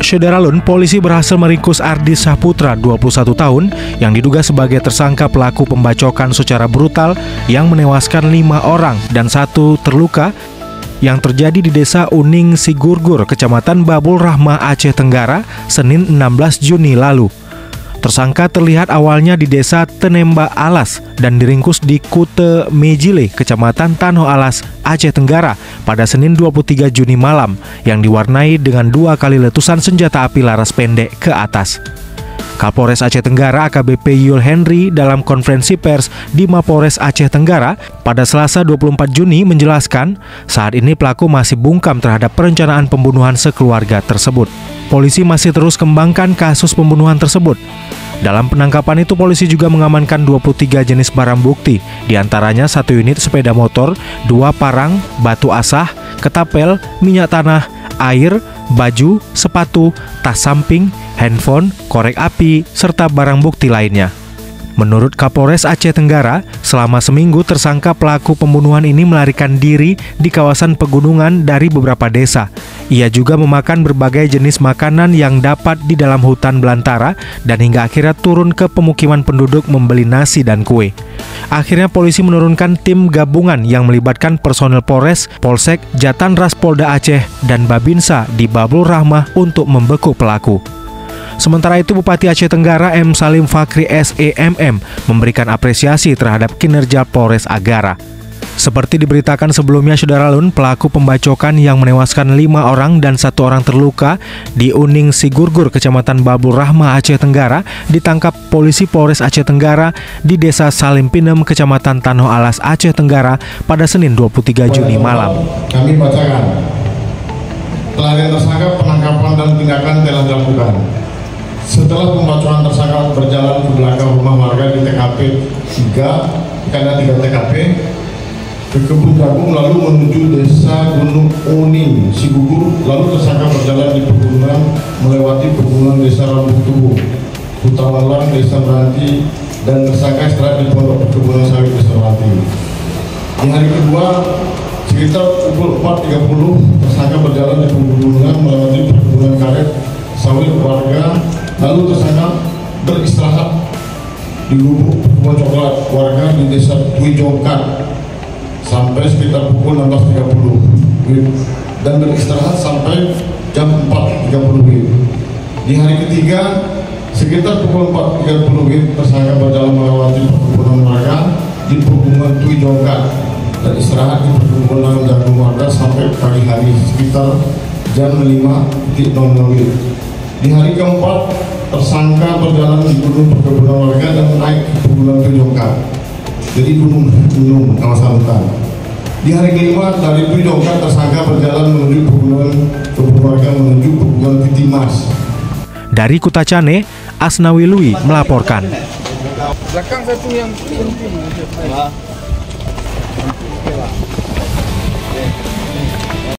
Syederalun, polisi berhasil meringkus Ardi Saputra, 21 tahun, yang diduga sebagai tersangka pelaku pembacokan secara brutal yang menewaskan 5 orang dan 1 terluka yang terjadi di Desa Uning Sigurgur, Kecamatan Babul Rahmah, Aceh Tenggara, Senin 16 Juni lalu. Tersangka terlihat awalnya di Desa Tenemba Alas dan diringkus di Kute Mejile, Kecamatan Tanoh Alas, Aceh Tenggara pada Senin 23 Juni malam yang diwarnai dengan 2 kali letusan senjata api laras pendek ke atas. Kapolres Aceh Tenggara AKBP Yul Henry dalam konferensi pers di Mapores Aceh Tenggara pada Selasa 24 Juni menjelaskan saat ini pelaku masih bungkam terhadap perencanaan pembunuhan sekeluarga tersebut. Polisi masih terus kembangkan kasus pembunuhan tersebut. Dalam penangkapan itu polisi juga mengamankan 23 jenis barang bukti, diantaranya 1 unit sepeda motor, 2 parang, batu asah, ketapel, minyak tanah, air, baju, sepatu, tas samping, handphone, korek api, serta barang bukti lainnya. Menurut Kapolres Aceh Tenggara, selama seminggu tersangka pelaku pembunuhan ini melarikan diri di kawasan pegunungan dari beberapa desa. Ia juga memakan berbagai jenis makanan yang dapat di dalam hutan belantara dan hingga akhirnya turun ke pemukiman penduduk membeli nasi dan kue. Akhirnya polisi menurunkan tim gabungan yang melibatkan personel Polres, Polsek, Jatan Ras Polda Aceh, dan Babinsa di Babul Rahmah untuk membekuk pelaku. Sementara itu, Bupati Aceh Tenggara M. Salim Fakri SEMM memberikan apresiasi terhadap kinerja Polres Agara. Seperti diberitakan sebelumnya, Syederalun, pelaku pembacokan yang menewaskan 5 orang dan 1 orang terluka di Uning Sigurgur, Kecamatan Babul Rahmah, Aceh Tenggara, ditangkap polisi Polres Aceh Tenggara di Desa Salim Pinem, Kecamatan Tanoh Alas, Aceh Tenggara pada Senin 23 Juni malam. Kami bacakan. Pelarian tersangka, penangkapan dan tindakan telah dilakukan. Setelah pembacokan tersangka berjalan ke belakang rumah warga di TKP 3, karena 3 TKP, ke kebun jagung lalu menuju Desa Gunung Uning Sigurgur, lalu tersangka berjalan di pegunungan melewati pegunungan Desa Rambut Tubuh, Hutawalang, Desa Meranti, dan tersangka istirahat di pondok perkebunan sawit Desa Meranti. Di hari kedua, sekitar pukul 4.30, tersangka berjalan di pegunungan melewati perkebunan karet sawit warga, lalu tersangka beristirahat di lubuk perkebunan coklat warga di Desa Tui Jongkat sampai sekitar pukul 16.30 dan beristirahat sampai jam 4.30. Di hari ketiga sekitar pukul 4.30 tersangka berjalan melewati perkebunan warga di pegunungan Tui Jongkat dan istirahat di perkebunan jagung warga sampai pagi hari sekitar jam 5.00. Di hari keempat tersangka berjalan di gunung perkebunan warga dan naik ke pegunungan Tui Jongkat, jadi gunung kawasan hutan. Di hari kelima dari Tui Jongkat tersangka berjalan menuju pegunungan warga menuju pegunungan Titimas. Dari Kutacane, Asnawi Lui melaporkan. Belakang satu yang penting.